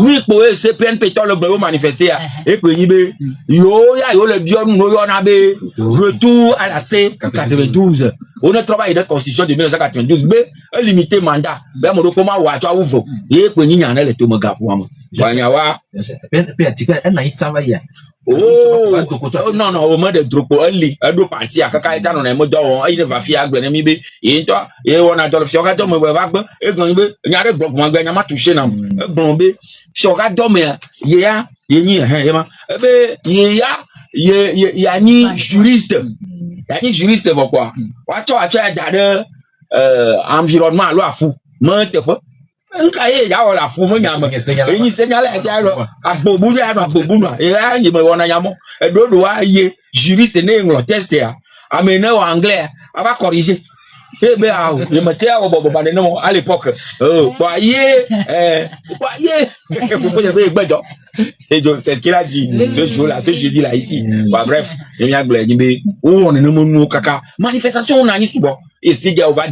Nous, pour eux, PNP, le bureau manifesté, et que yo le bion, nous, on a retour à la C92. On a travaillé dans la constitution de 1992, mais un limité mandat. Ben, mon comment ou à toi ouvre. Et que n'y en a les tomogas pour moi. Oh, non, au moins de dropo, un do parti à caca, on a mode, il va fier à Glenemibe, et toi, et on a dans le fiorato, me va, et il y a des blocs, moi, il m'a touché, non, bombé, fiorato, mais il y a, il y a ni juriste, pourquoi? Watch, d'ailleurs, environnement, loi fou, mente pas. Nkaye ya wala fumu nyama enyi senyala ya lo abobu ya abobu no e anyi me wona nyamo e dodo wa ye juriste ne nglo test ya amena wa anglais aba corriger e be a o le mate a bobo ba no à l'époque kwa ye vous pouvez gbedo et c'est ce qu'il a dit ce jour là ce jeudi là ici bah bref il y a anglais ni be o on ne mo kaka manifestation on a ni subo. Et c'est on va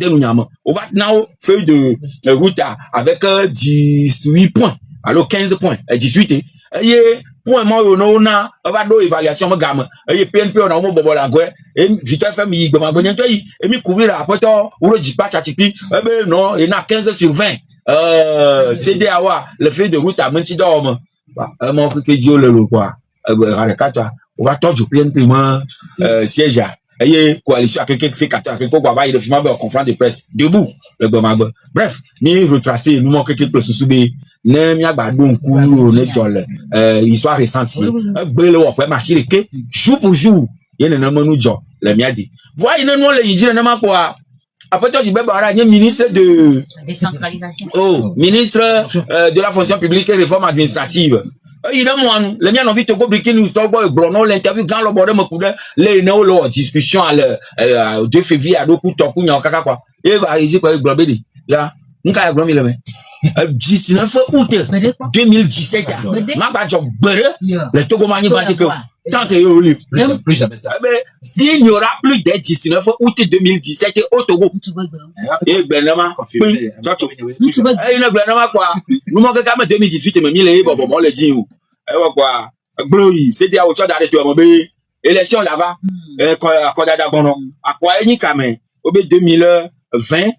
on va now feuille de route avec 18 points. Alors 15 points, 18 et point moi on a va do évaluation me gamme et PNP on a mo bobo la gwe et Victor FM yi gbe ma gbe nto yi et mi couvrir rapport ou le jipa chachipi ben non il a 15 sur 20 CD awa le feuille de route à menti dorme bah mon que dit le quoi on va tordre PNP moi siège et coalition à quelqu'un qui s'est capté à quelqu'un qui va y faire une conférence de presse debout le Bamagbe. Bref, mi retracer nous manque quelque chose sous bé ne mi agba don ku ne jole histoire récente gbele wo fe masire ke jour pour jour yene na manu jo le mi adi voyez nous le yiji na ma quoi après toi je be bara nye ministre de décentralisation ministre de la fonction publique et réforme administrative. Il a moi le mien envie de go breaking news talk boy brono l'interview quand le bordel me coude les no lo discussion à le 2 février à doku toku nya kaka quoi et va réagir quoi globé là nka globé le 19 août 2017 ma ba job bere le Togo mani ba que tant que yo libre plus jamais ça il n'y aura plus de 19 août 2017 au Togo et benama confirmé il ne benama quoi nous manque quand même 2018 mais il est bon le dit ou quoi glory c'est dia autre d'arrêter mo be élection là-bas quand d'abord à quoi ni quand même au 2020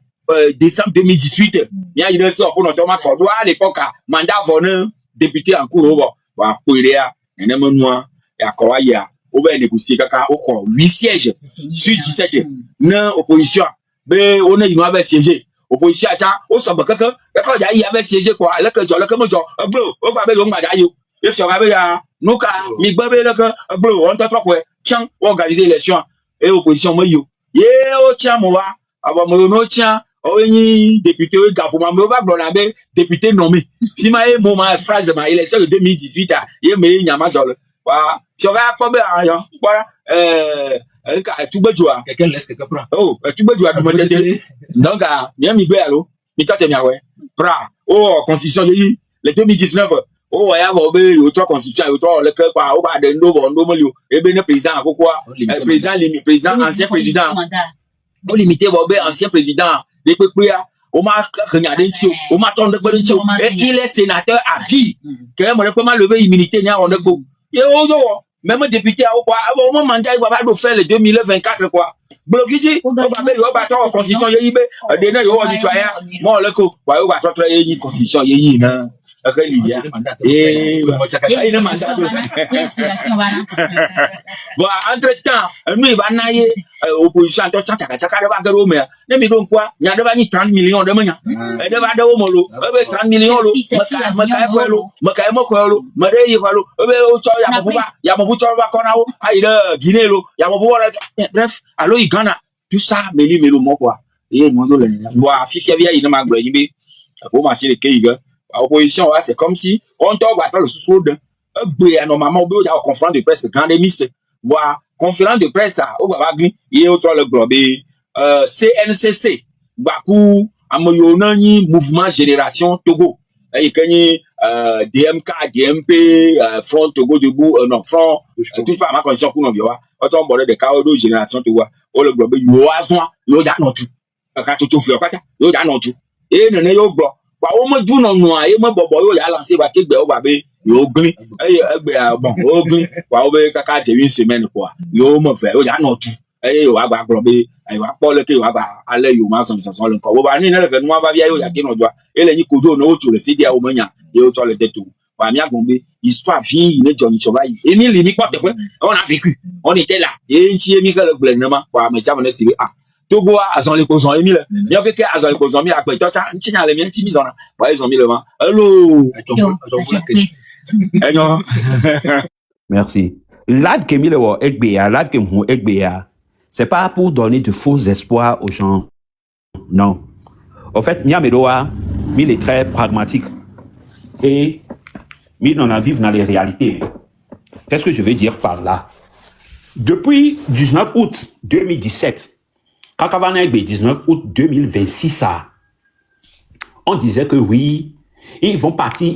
décembre 2018 il y a une sort pour notre accord à l'époque mandat venant député en cours va pour il y a un mois et à quoi il y a on va négocier kaka au 8 sièges sur 17 non opposition mais on est il avait siégé opposition à au samba kaka quand il y avait siégé quoi là que comme genre bro on va be ngba dayo et si on va ya nuka mi gbabe là que bro on t'a trop quoi tiens organiser élection et opposition moi yo ye o tiens moi aba mo no tiens o yin député o ga pour ma me va blonabé député nommé si ma e mo ma phrase ma élection de 2018 ye me nyama jole wa si on va pas be ayo voilà ka tugbejoa quelqu'un laisse quelqu'un prend oh tugbejoa du modèle donc bien mi gbe allo mi tante mi awe pra oh constitution yi le 2019 oh ya bo be yo to constitution yo to le ke pa o ba de ndo bo ndo mo li o ebe ne président akoko président ancien président o limité bo be ancien président de pepea o ma regardé nti o ma ton de nti et il est sénateur à vie que mo le lever immunité ni on de go ye o yo même député a quoi au moment mandat il va do faire le 2024 quoi blokiji o ba be yo ba to constitution ye ibe de na yo ni toya mo le ko wa yo ba to tra ye ni constitution ye yi na ka libia mo chaka ina mandat l'inspiration voilà voilà entre temps nous il va na ye opposition to chaka de ba garo me ne mi don quoi nya de ba ni 30 millions de manya e de ba de o mo lo be 30 millions lo maka ma de yi ko lo be o cho ya mo bu cho ba ko na o ai de Guinée lo ya mo bu bref allo Ghana tout ça melo mo quoi et mo do le voilà fifi via ina ma gbo yin be ko ma si le keiga opposition c'est comme si on to ba le sous de gbe normalement be o conférence de presse grande émission voilà conférence de presse au baba gni et autre le globe CNCC baku amoyo nani mouvement génération Togo et kanyi DMK DMP front Togo debout non front tout pas ma condition pour non vioa autant border de caodo génération Togo au le globe yo azwa yo da non tout ka to fi okata yo da non tout et nene yo gbo wa o me dzu no noa e me bobo yo ya lancer ba ti gbe o ba be yo glin egbe bon o glin wa o be kaka je une semaine quoi yo me fe o ya no tu yo wa gba glo be yo wa po le ke yo wa gba ale yo ma san le ko bo ba ni le ke no ba bia yo ya ti no jwa e le ni kojo no o tu le si dia o me nya yo to le tetu wa mi agombe histoire vie ne Johnny Chauvaille et ni li ni porte on a vécu on était là et nti mi que le gouvernement wa me sa si Togo a son les causes Emile bien que a son les causes mi a pe to cha nti nya le mi nti mi zona wa ils ont mis le vent hello merci live que mi le wo egbe live que mu egbe c'est pas pour donner de faux espoirs aux gens non en fait mi amedoa mi est très pragmatique et mi on a vivre dans les réalités. Qu'est-ce que je veux dire par là? Depuis 19 août 2017 19 août 2026, on disait que oui, ils vont partir.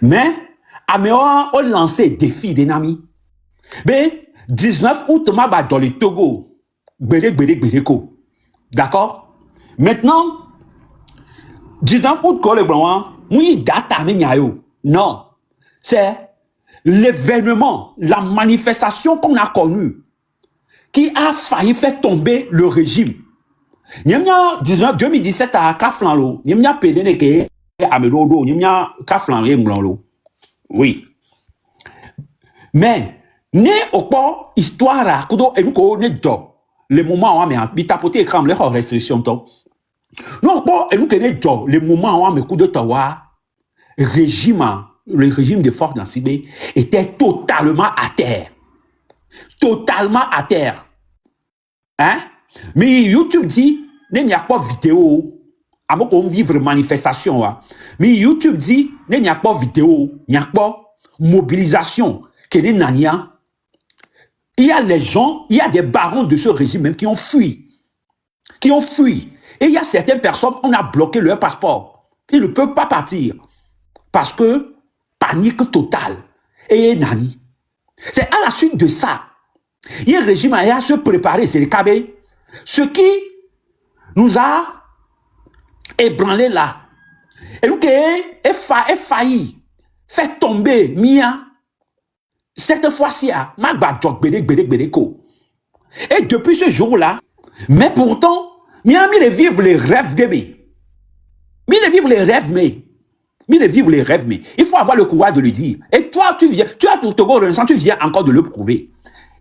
Mais, Améoa a lancé défi des amis. Mais, 19 août, ma bat dans le Togo. D'accord? Maintenant, 19 août, quand le blanc, oui, data, non. C'est l'événement, la manifestation qu'on a connue qui a failli faire tomber le régime. Nyemnya 2017 à Kaflanlo, nyemnya pedene ke amedodo, nyemnya Kaflanlo mlanlo. Oui. Mais ne opo histoire kudo enko ne do le moment wa me bitapote ekram le restriction to. Non opo enko ne do le moment wa me kudo tawa régime le régime de Faure Gnassingbé était totalement à terre. Totalement à terre. Hein? Mais YouTube dit, il n'y a pas de vidéo. À moins qu'on vive manifestation. Mais YouTube dit, il n'y a pas de vidéo. Il n'y a pas de mobilisation. Il y a les gens, il y a des barons de ce régime même qui ont fui. Et il y a certaines personnes, on a bloqué leur passeport. Ils ne peuvent pas partir. Parce que panique totale. Et nani. C'est à la suite de ça. Il y a un régime à se préparer, c'est le Kabé. Ce qui nous a ébranlé là. Et nous avons failli faire tomber Mia. Cette fois-ci, et depuis ce jour-là, mais pourtant, Mia mis vivre les rêves de mais. Il faut avoir le courage de le dire. Et toi, tu as tout Togo Renaissance, tu viens encore de le prouver.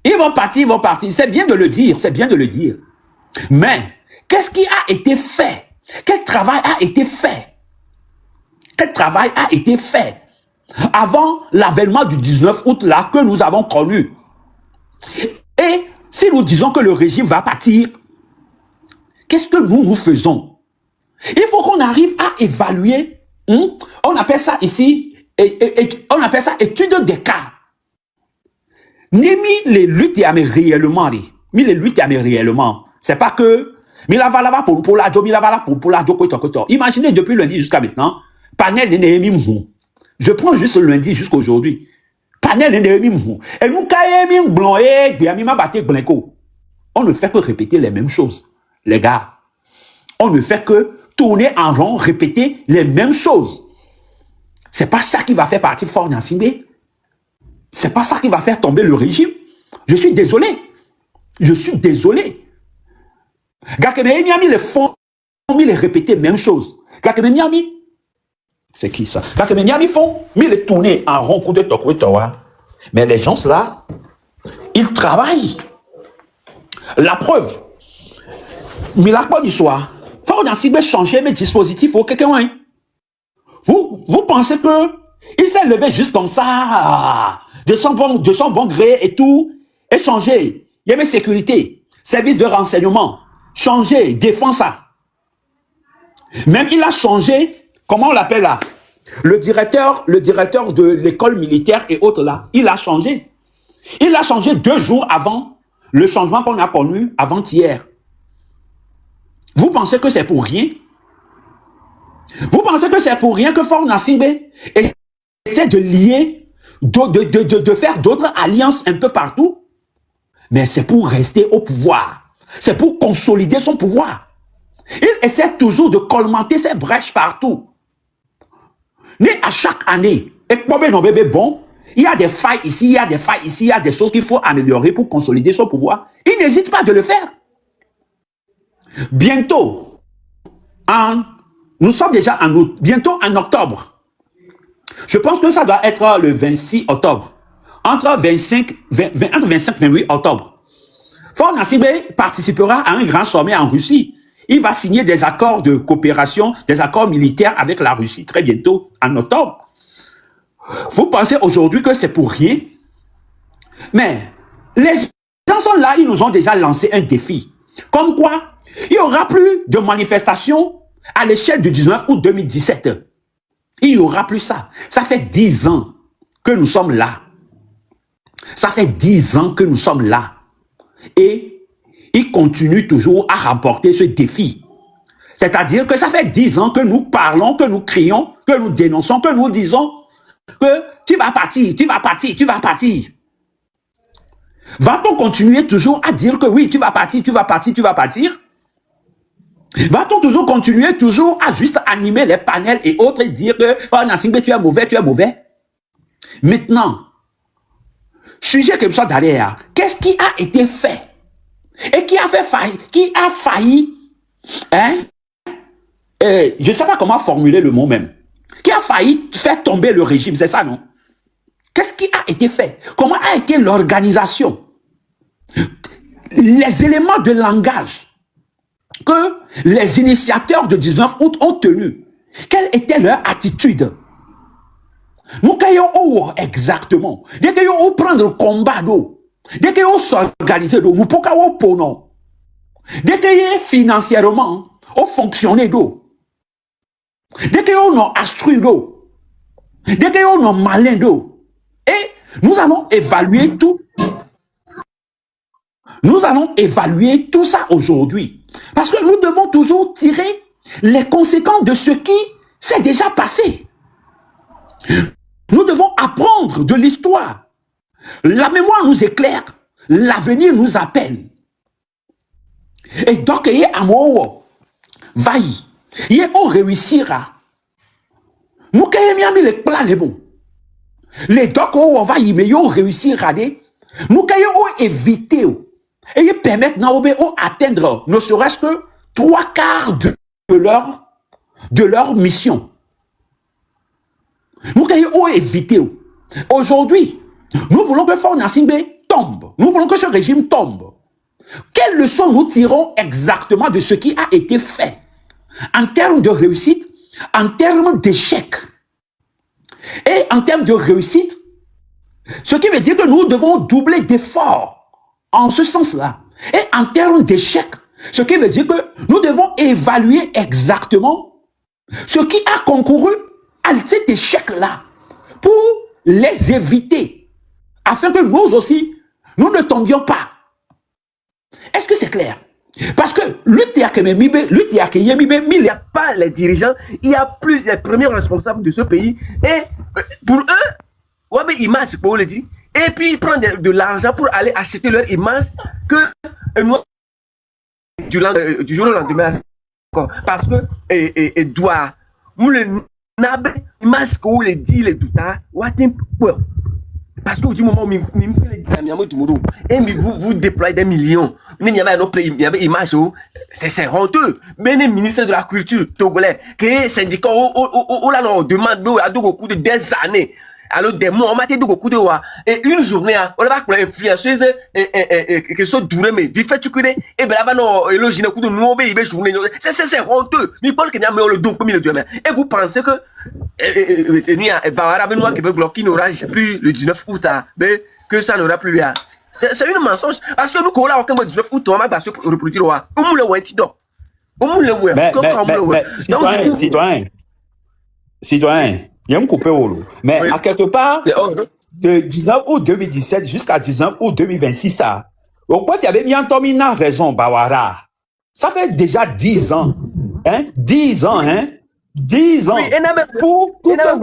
Ils vont partir. C'est bien de le dire, Mais, qu'est-ce qui a été fait? Quel travail a été fait avant l'avènement du 19 août là que nous avons connu? Et si nous disons que le régime va partir, qu'est-ce que nous faisons? Il faut qu'on arrive à évaluer. On appelle ça ici, on appelle ça étude des cas. Ni les luttes réellement. C'est pas que imaginez depuis lundi jusqu'à maintenant, panel je prends juste le lundi jusqu'à aujourd'hui. Panel et nous on ne fait que répéter les mêmes choses, les gars. On ne fait que tourner en rond, répéter les mêmes choses. C'est pas ça qui va faire partir Faure Gnassingbé. C'est pas ça qui va faire tomber le régime. Je suis désolé. Gakeme Miami les font, les répéter même chose. Gakeme Miami, c'est qui ça? Gakeme Miami font, les tourner en rond coup de Tokwetowa. Mais les gens là, ils travaillent. La preuve, mais la bonne histoire. Faure Gnassingbé changer mes dispositifs au quelqu'un. Vous pensez que il s'est levé juste comme ça, de son bon gré et tout, et changer. Il y avait sécurité, service de renseignement, changer, défense ça. Même il a changé, comment on l'appelle là? Le directeur de l'école militaire et autres là, il a changé. Il a changé 2 jours avant le changement qu'on a connu avant-hier. Vous pensez que c'est pour rien? Vous pensez que c'est pour rien que Faure Gnassingbé essaie de lier, de faire d'autres alliances un peu partout? Mais c'est pour rester au pouvoir. C'est pour consolider son pouvoir. Il essaie toujours de colmater ces brèches partout. Mais à chaque année, et bébé bon, il y a des failles ici, il y a des failles ici, il y a des choses qu'il faut améliorer pour consolider son pouvoir. Il n'hésite pas de le faire. Bientôt, nous sommes déjà en août, bientôt en octobre. Je pense que ça doit être le 26 octobre. Entre 25 et 28 octobre. Faure Gnassingbé participera à un grand sommet en Russie. Il va signer des accords de coopération, des accords militaires avec la Russie très bientôt, en octobre. Vous pensez aujourd'hui que c'est pour rien? Mais les gens sont là, ils nous ont déjà lancé un défi. Comme quoi, il n'y aura plus de manifestations à l'échelle du 19 août 2017. Il n'y aura plus ça. Ça fait 10 ans que nous sommes là. Ça fait 10 ans que nous sommes là. Et il continue toujours à remporter ce défi. C'est-à-dire que ça fait 10 ans que nous parlons, que nous crions, que nous dénonçons, que nous disons que tu vas partir, tu vas partir, tu vas partir. Va-t-on continuer toujours à dire que oui, tu vas partir, tu vas partir, tu vas partir? Va-t-on toujours continuer toujours à juste animer les panels et autres et dire que oh, Gnassingbé, tu es mauvais, tu es mauvais? Maintenant, sujet comme ça derrière, qu'est-ce qui a été fait? Et qui a failli, hein? Je ne sais pas comment formuler le mot même. Qui a failli faire tomber le régime, c'est ça, non? Qu'est-ce qui a été fait? Comment a été l'organisation? Les éléments de langage que les initiateurs de 19 août ont tenus. Quelle était leur attitude? Nous caillons exactement. Dès que nous prendre le combat d'eau, dès que nous s'organiser d'eau, nous pouvons pas non. Dès que financièrement, on fonctionne d'eau. Dès que nous avons instruit d'eau. Dès que nous avons malin d'eau. Et nous allons évaluer tout. Nous allons évaluer tout ça aujourd'hui. Parce que nous devons toujours tirer les conséquences de ce qui s'est déjà passé. Nous devons apprendre de l'histoire. La mémoire nous éclaire. L'avenir nous appelle. Et donc, il y a un mot. Vaille. On réussira. Nous, quand il y a mis les plans, les bons. Les donc, on va y réussir à des. Nous, quand on éviter. Et ils permettent d'atteindre ne serait-ce que 3/4 de leur mission. Nous devons éviter. Aujourd'hui, nous voulons que Faure Gnassingbé tombe. Nous voulons que ce régime tombe. Quelles leçons nous tirons exactement de ce qui a été fait en termes de réussite, en termes d'échec? Et en termes de réussite, ce qui veut dire que nous devons doubler d'efforts en ce sens-là. Et en termes d'échec, ce qui veut dire que nous devons évaluer exactement ce qui a concouru à cet échec-là pour les éviter, afin que nous aussi, nous ne tombions pas. Est-ce que c'est clair? Parce que il n'y a pas les dirigeants, il y a plus les premiers responsables de ce pays. Et pour eux, image, pour le dire. Et puis ils prennent de l'argent pour aller acheter leur image que nous, du jour au lendemain. Parce que et doit image qu'on les dit les doutas, parce que du moment où vous déployez des millions, il y avait image, c'est honteux. Mais le ministre de la Culture togolais, qui est syndicat, on demande à beaucoup de des années. Alors des mois, on m'a dit beaucoup de fois. Et une journée, on va pour l'influenceuse que soit duré mais vite fait tu connais et ben là non le gyné coup de nous ben journée c'est honteux. Mais pas que n'y a le don comme le Dieu. Et vous pensez que il y a Bawara Benoît qui veut bloquer n'aura plus le 19 août que ça n'aura plus rien. C'est une mensonge parce que nous qu'on là aucun 19 août on va passer pour reproduire roi. On le voit tidon. On le voit. Mais citoyen il y a un coupé au lot. Mais oui. À quelque part, de 19 août 2017 jusqu'à 19 août 2026, ça. Au point, il y avait bien Tomina raison, Bawara. Ça fait déjà 10 ans. Hein? 10 ans, hein? 10 ans. Oui, pour tout un...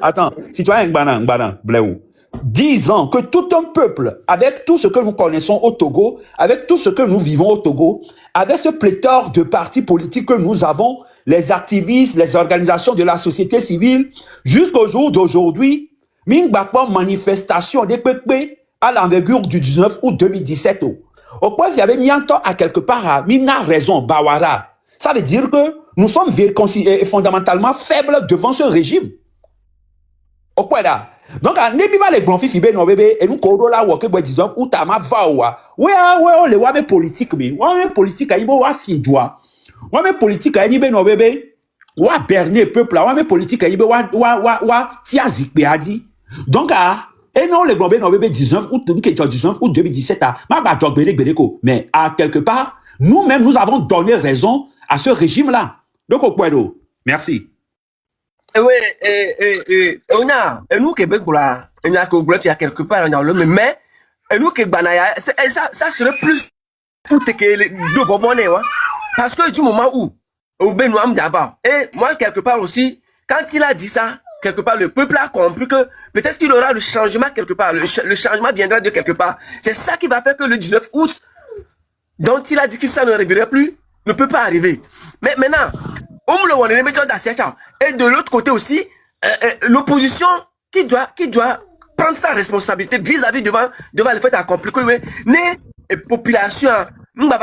Attends. Citoyen Gbana, Bléou. 10 ans que tout un peuple, avec tout ce que nous connaissons au Togo, avec tout ce que nous vivons au Togo, avec ce pléthore de partis politiques que nous avons, les activistes, les organisations de la société civile, jusqu'au jour d'aujourd'hui, Mingbakwa manifestation des PPP à l'envergure du 19 août 2017. Au point, il y avait Nianto à quelque part à Mina raison, Bawara. Ça veut dire que nous sommes fondamentalement faibles devant ce régime. Au point là. Donc, à Nebiva les grands fils, no bébé, et nous, Korola, ou que, disons, ou Tama Vawa. Ouais, on les voit, mais politique, mais, ouais, politique, il va Fidjoa. Ouais, mais politique, il va, no bébé, ouais, berner peuple, ouais, mais politique, il va, ouais, Tiazik, Béadi. Donc, et non, les grands no bébé, 19 août 2017, mais, à quelque part, nous-mêmes, nous avons donné raison à ce régime-là. Donc, au point d'eau. Merci. Oui, on a, nous, Québec, là, on a qu'il y a quelque part, on a le même, et nous, Québec, ça serait plus pour que les deux vont venir, parce que du moment où, au Benoît d'abord, et moi, quelque part aussi, quand il a dit ça, quelque part, le peuple a compris que peut-être qu'il aura le changement quelque part, le changement viendra de quelque part. C'est ça qui va faire que le 19 août, dont il a dit que ça ne arriverait plus, ne peut pas arriver. Mais maintenant, et de l'autre côté aussi, l'opposition qui doit prendre sa responsabilité vis-à-vis devant le fait accompli que les populations, quand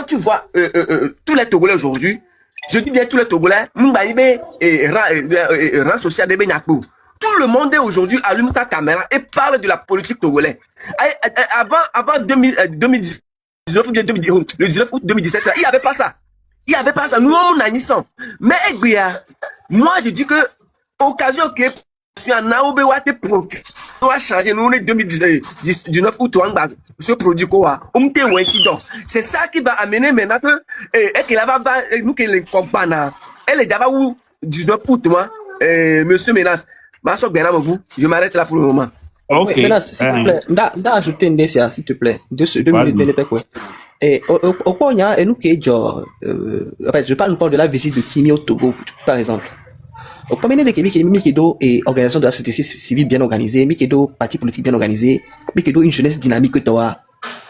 tu vois tous les Togolais aujourd'hui, je dis bien tous les Togolais, rang social de Benyakbou. Tout le monde aujourd'hui allume ta caméra et parle de la politique togolaise. Avant 2019, le 19 août 2017, il n'y avait pas ça. Il n'y avait pas ça. Nous, on a mis ça. Mais, moi, je dis que, occasion que, sur un Naobe, on va changer, nous, on est 2019 août, ce produit, quoi. C'est ça qui va amener maintenant que, et qu'il va, nous, qu'il est compagnon. Elle est d'abord où, 19 août, moi, monsieur Menas, je m'arrête là pour le moment. Ok. Menas, s'il te plaît, d'ajouter une décision, s'il te plaît. 2 minutes, quoi. Et au point, et nous qui genre, en fait, je parle de la visite de Kimi au Togo, par exemple. Au point, il y a Mikedo et organisation de la société civile bien organisée, Mikedo parti politique bien organisé, Mikedo une jeunesse dynamique que toi.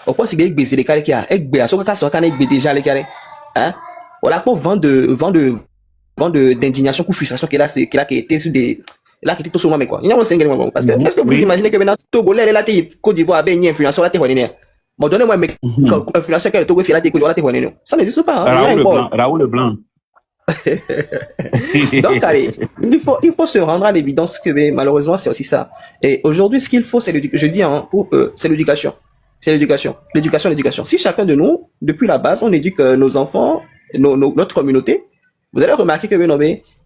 Au point, c'est que c'est les carrés qui a, à ce cas, c'est déjà les carrés. Hein? Voilà, pour vendre d'indignation ou frustration qu'il a été sur des, là, qui était tout sur moi, mais quoi. Il y a un single moment. Parce que, est-ce que vous imaginez que maintenant, Togo, là, la Côte d'Ivoire a bien influencé la terre. Bon, donnez-moi un influenceur qui a Togo, ça n'existe pas. Hein? Raoul Leblanc. Donc, allez, il faut se rendre à l'évidence que, malheureusement, c'est aussi ça. Et aujourd'hui, ce qu'il faut, c'est l'éducation. Je dis, hein, pour eux, c'est l'éducation. C'est l'éducation. L'éducation. Si chacun de nous, depuis la base, on éduque nos enfants, notre communauté, vous allez remarquer que,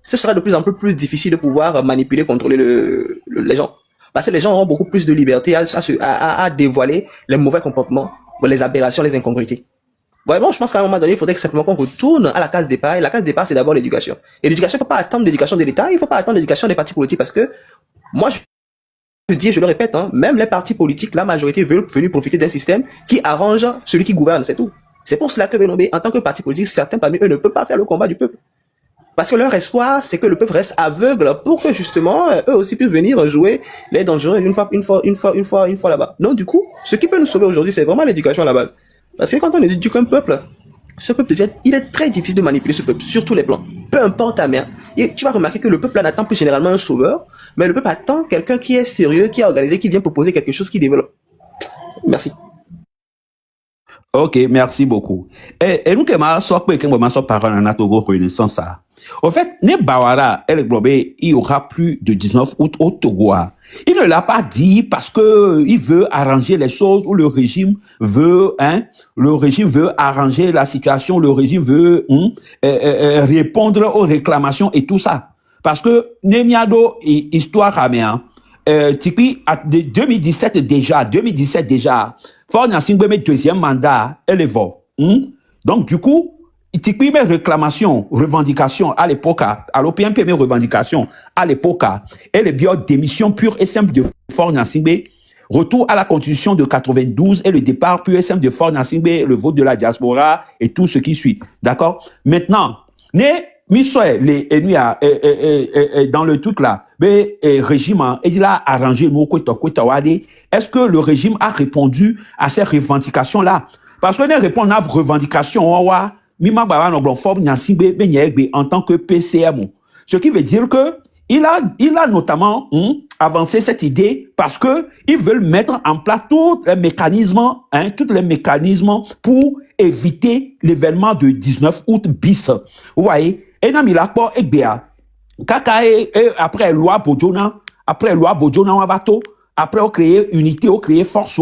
ce sera de plus en plus difficile de pouvoir manipuler, contrôler les gens. Parce que les gens auront beaucoup plus de liberté à dévoiler les mauvais comportements, les aberrations, les incongruités. Vraiment, je pense qu'à un moment donné, il faudrait simplement qu'on retourne à la case départ. Et la case départ, c'est d'abord l'éducation. Et l'éducation, il ne faut pas attendre l'éducation de l'État, il ne faut pas attendre l'éducation des partis politiques parce que, moi, je dis et je le répète, hein, même les partis politiques, la majorité veulent venir profiter d'un système qui arrange celui qui gouverne, c'est tout. C'est pour cela que, en tant que parti politique, certains parmi eux ne peuvent pas faire le combat du peuple. Parce que leur espoir, c'est que le peuple reste aveugle pour que justement, eux aussi puissent venir jouer les dangereux une fois là-bas. Donc, du coup, ce qui peut nous sauver aujourd'hui, c'est vraiment l'éducation à la base. Parce que quand on éduque un peuple, ce peuple il est très difficile de manipuler ce peuple sur tous les plans. Peu importe ta mère. Et tu vas remarquer que le peuple n'attend plus généralement un sauveur, mais le peuple attend quelqu'un qui est sérieux, qui est organisé, qui vient proposer quelque chose qui développe. Merci. Ok, merci beaucoup. Et nous, parole en Togo Renaissance, ça. En fait, ne Bawara, il y aura plus de 19 août au Togo. Il ne l'a pas dit parce que il veut arranger les choses ou le régime veut arranger la situation, le régime veut répondre aux réclamations et tout ça. Parce que Nemiado et histoire américaine, Tikwi, de 2017 déjà, Fort Nassingbe met deuxième mandat, elle est vort. Donc, du coup, Tikwi met réclamation, revendication à l'époque, à l'OPMP met revendication à l'époque, et les bio démission pure et simple de Fort Nassingbe, retour à la constitution de 92 et le départ pur et simple de Fort Nassingbe, le vote de la diaspora et tout ce qui suit. D'accord? Maintenant, Misoe, les Enuya, dans le truc là, mais régime, il a arrangé nous, est-ce que le régime a répondu à ces revendications-là? Parce que les répondent à vos revendications, en tant que PCM. Ce qui veut dire que il a notamment avancé cette idée parce que ils veulent mettre en place tous les mécanismes pour éviter l'événement du 19 août bis. Vous voyez? Et après loi Bodjona, on va tout. Après, on crée unité, on crée force,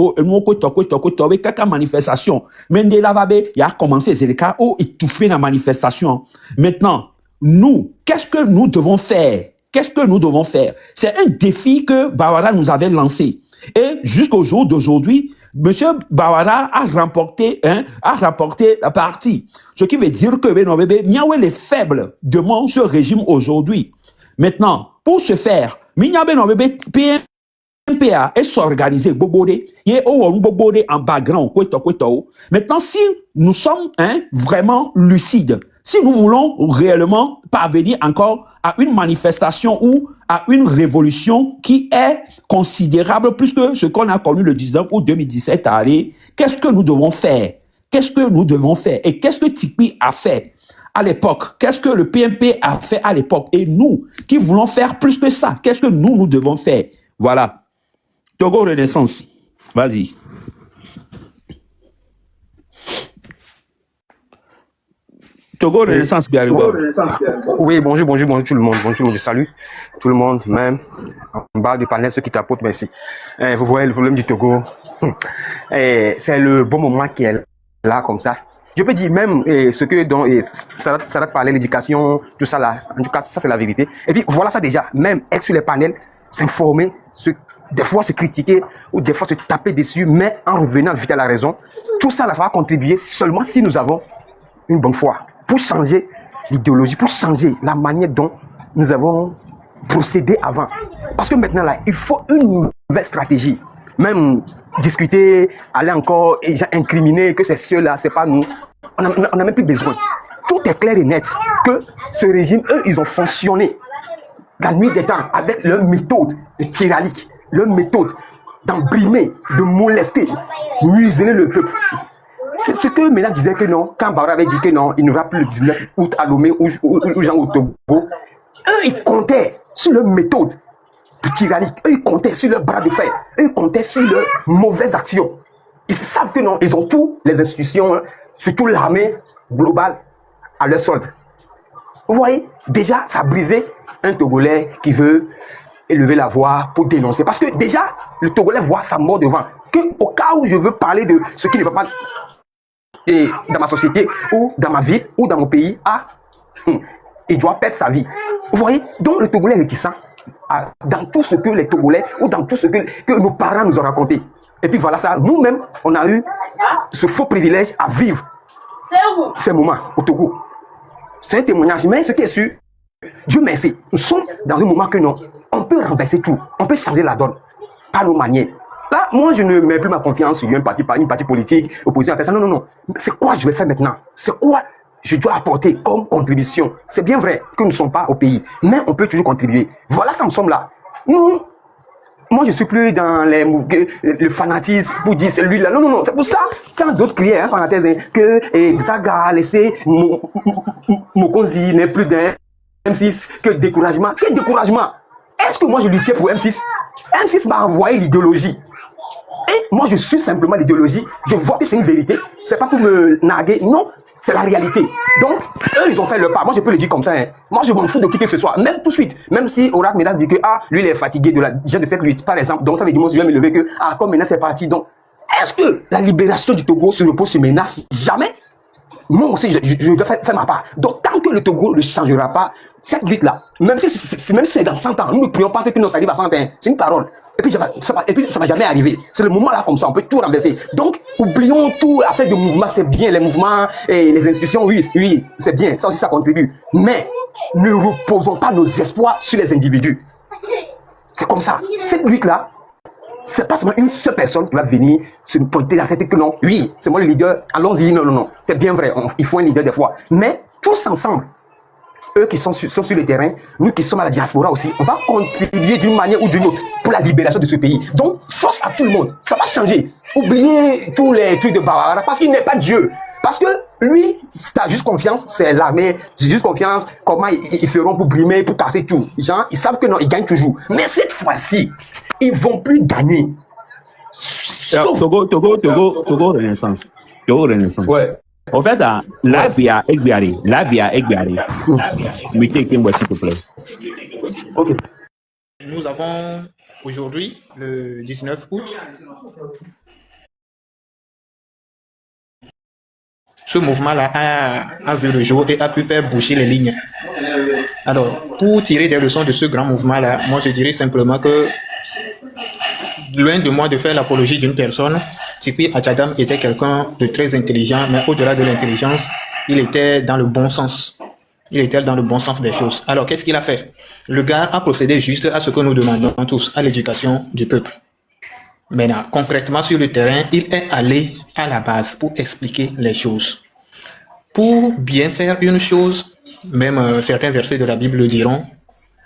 manifestation. Mais il a commencé, c'est le cas où étouffer la manifestation. Maintenant, nous, qu'est-ce que nous devons faire? Qu'est-ce que nous devons faire? C'est un défi que Bawara nous avait lancé. Et jusqu'au jour d'aujourd'hui, Monsieur Bawara a remporté la partie. Ce qui veut dire que les faibles demandent ce régime aujourd'hui. Maintenant, pour ce faire, PNPA est s'organiser en background. Maintenant, si nous sommes vraiment lucides, si nous voulons réellement parvenir encore à une manifestation ou à une révolution qui est considérable plus que ce qu'on a connu le 19 août 2017 à aller, qu'est-ce que nous devons faire? Qu'est-ce que nous devons faire? Et qu'est-ce que Tikpi a fait à l'époque? Qu'est-ce que le PMP a fait à l'époque? Et nous, qui voulons faire plus que ça, qu'est-ce que nous devons faire? Voilà. Togo Renaissance. Vas-y. Togo Renaissance, bien. Oui, bonjour tout le monde. Bonjour, je salue tout le monde, même en bas du panel, ceux qui t'apportent, merci. Vous voyez le problème du Togo. C'est le bon moment qui est là, comme ça. Je peux dire même ce que ça va parler, l'éducation, tout ça là. En tout cas, ça c'est la vérité. Et puis voilà ça déjà, même être sur les panels, s'informer, des fois se critiquer ou des fois se taper dessus, mais en revenant vite à la raison. Tout ça là va contribuer seulement si nous avons une bonne foi. Pour changer l'idéologie, pour changer la manière dont nous avons procédé avant. Parce que maintenant, là, il faut une nouvelle stratégie. Même discuter, aller encore et incriminer que c'est ceux-là, c'est pas nous. On n'a même plus besoin. Tout est clair et net que ce régime, eux, ils ont fonctionné la nuit des temps avec leur méthode tyrannique, leur méthode d'embrimer, de molester, museler le peuple. C'est ce que Mélan disait que non, quand Bawara avait dit que non, il ne va plus le 19 août à Lomé ou Jean au Togo. Eux, ils comptaient sur leur méthode de tyrannique. Eux, ils comptaient sur leur bras de fer. Eux, ils comptaient sur leurs mauvaises actions. Ils savent que non, ils ont toutes les institutions, surtout l'armée globale, à leur solde. Vous voyez, déjà, ça a brisé un Togolais qui veut élever la voix pour dénoncer. Parce que déjà, le Togolais voit sa mort devant. Que au cas où je veux parler de ce qui ne va pas dans ma société, ou dans ma ville, ou dans mon pays, il doit perdre sa vie. Vous voyez, donc le Togolais est réticent dans tout ce que les Togolais, ou dans tout ce que nos parents nous ont raconté. Et puis voilà ça, nous-mêmes, on a eu ce faux privilège à vivre ces moments au Togo. C'est un témoignage, mais ce qui est sûr, Dieu merci, nous sommes dans un moment que non, on peut renverser tout, on peut changer la donne par nos manières. Là, moi, je ne mets plus ma confiance sur une partie politique, opposition à faire ça. Non. C'est quoi je vais faire maintenant? C'est quoi je dois apporter comme contribution? C'est bien vrai que nous ne sommes pas au pays, mais on peut toujours contribuer. Voilà, ça me semble là. Moi, je ne suis plus dans le fanatisme pour dire celui-là. Non. C'est pour ça, quand d'autres criaient, parenthèse, que Zaga a laissé Mokonzi n'est plus d'un M6, que découragement. Quel découragement? Est-ce que moi je luttais pour M6? M6 m'a envoyé l'idéologie. Et moi je suis simplement l'idéologie. Je vois que c'est une vérité. C'est pas pour me narguer. Non, c'est la réalité. Donc, eux ils ont fait le pas. Moi je peux le dire comme ça. Moi je m'en fous de qui que ce soit. Même tout de suite. Même si Orak Médas dit que lui il est fatigué de cette lutte, par exemple. Donc ça veut dire moi je vais me lever que comme Ménas c'est parti. Donc, est-ce que la libération du Togo se repose sur Ménas? Jamais. Moi aussi, je dois faire ma part. Donc, tant que le Togo ne changera pas, cette lutte-là, même si c'est dans 100 ans, nous ne prions pas que nous arrive à 100 ans. C'est une parole. Et puis, ça va jamais arriver. C'est le moment là comme ça, on peut tout renverser. Donc, oublions tout, affaire de mouvement, c'est bien, les mouvements et les institutions, oui, c'est bien, ça aussi ça contribue. Mais, ne reposons pas nos espoirs sur les individus. C'est comme ça. Cette lutte-là, c'est pas seulement une seule personne qui va venir se pointer la tête que non, oui, c'est moi le leader, allons-y, non. C'est bien vrai, il faut un leader des fois. Mais tous ensemble, eux qui sont sur le terrain, nous qui sommes à la diaspora aussi, on va contribuer d'une manière ou d'une autre pour la libération de ce pays. Donc, force à tout le monde, ça va changer. Oubliez tous les trucs de Barbara, parce qu'il n'est pas Dieu. Parce que lui, t'as juste confiance, c'est l'armée, j'ai juste confiance, comment ils feront pour brimer, pour casser tout. Gens, ils savent que non, ils gagnent toujours. Mais cette fois-ci, ils vont plus gagner. Sauf... Togo Renaissance. Togo Renaissance. Ouais. En fait, la via Egbiari, mettez Kimbo s'il te plaît. Ok. Nous avons aujourd'hui, le 19 août, ce mouvement-là a vu le jour et a pu faire bouger les lignes. Alors, pour tirer des leçons de ce grand mouvement-là, moi je dirais simplement que, loin de moi de faire l'apologie d'une personne, Tipi Achadam était quelqu'un de très intelligent, mais au-delà de l'intelligence, il était dans le bon sens. Il était dans le bon sens des choses. Alors, qu'est-ce qu'il a fait? Le gars a procédé juste à ce que nous demandons tous, à l'éducation du peuple. Maintenant, concrètement sur le terrain, il est allé à la base pour expliquer les choses. Pour bien faire une chose, même certains versets de la Bible le diront,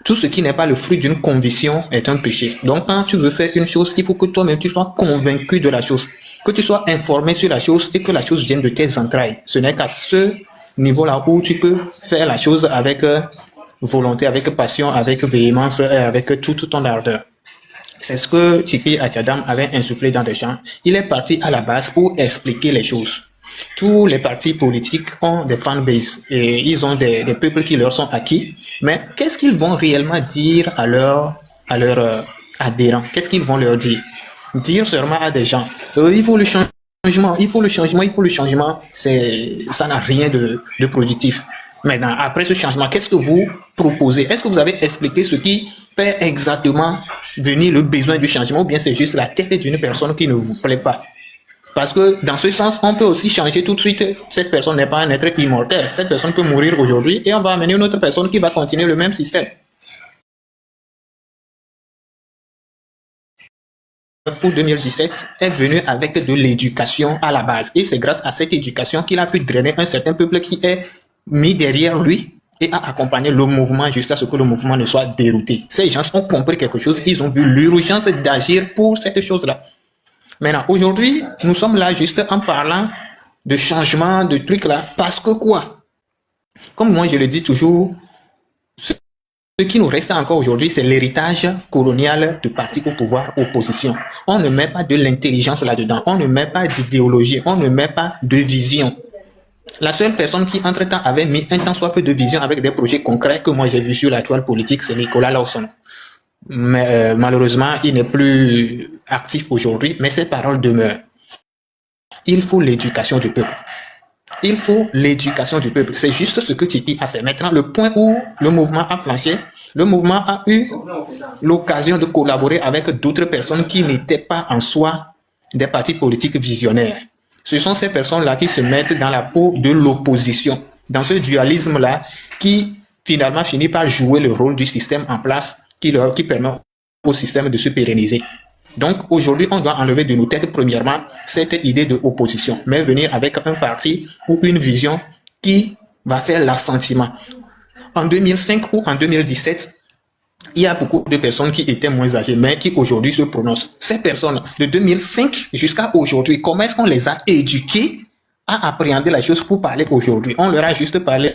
tout ce qui n'est pas le fruit d'une conviction est un péché. Donc, quand tu veux faire une chose, il faut que toi-même tu sois convaincu de la chose, que tu sois informé sur la chose et que la chose vienne de tes entrailles. Ce n'est qu'à ce niveau-là où tu peux faire la chose avec volonté, avec passion, avec véhémence, avec toute ton ardeur. C'est ce que Tipi Achadam avait insufflé dans des gens. Il est parti à la base pour expliquer les choses. Tous les partis politiques ont des fanbases et ils ont des peuples qui leur sont acquis. Mais qu'est-ce qu'ils vont réellement dire à leurs adhérents? Qu'est-ce qu'ils vont leur dire? Dire seulement à des gens, il faut le changement, il faut le changement, il faut le changement, ça n'a rien de productif. Maintenant, après ce changement, qu'est-ce que vous proposez? Est-ce que vous avez expliqué ce qui fait exactement venir le besoin du changement ou bien c'est juste la tête d'une personne qui ne vous plaît pas? Parce que dans ce sens, on peut aussi changer tout de suite. Cette personne n'est pas un être immortel. Cette personne peut mourir aujourd'hui et on va amener une autre personne qui va continuer le même système. Août 2017 est venu avec de l'éducation à la base. Et c'est grâce à cette éducation qu'il a pu drainer un certain peuple qui est mis derrière lui et a accompagné le mouvement jusqu'à ce que le mouvement ne soit dérouté. Ces gens ont compris quelque chose, ils ont vu l'urgence d'agir pour cette chose-là. Maintenant, aujourd'hui, nous sommes là juste en parlant de changement, de trucs là, parce que quoi? Comme moi je le dis toujours, ce qui nous reste encore aujourd'hui, c'est l'héritage colonial du parti au pouvoir, opposition. On ne met pas de l'intelligence là-dedans, on ne met pas d'idéologie, on ne met pas de vision. La seule personne qui, entre-temps, avait mis un tant soit peu de vision avec des projets concrets que moi j'ai vu sur la toile politique, c'est Nicolas Lawson. Mais malheureusement, il n'est plus actif aujourd'hui, mais ses paroles demeurent. Il faut l'éducation du peuple. Il faut l'éducation du peuple. C'est juste ce que Tipi a fait. Maintenant, le point où le mouvement a flanché, le mouvement a eu l'occasion de collaborer avec d'autres personnes qui n'étaient pas en soi des partis politiques visionnaires. Ce sont ces personnes-là qui se mettent dans la peau de l'opposition, dans ce dualisme-là qui finalement finit par jouer le rôle du système en place qui permet au système de se pérenniser. Donc aujourd'hui, on doit enlever de nos têtes premièrement cette idée de opposition, mais venir avec un parti ou une vision qui va faire l'assentiment. En 2005 ou en 2017, il y a beaucoup de personnes qui étaient moins âgées, mais qui aujourd'hui se prononcent. Ces personnes de 2005 jusqu'à aujourd'hui, comment est-ce qu'on les a éduquées à appréhender la chose pour parler aujourd'hui? On leur a juste parlé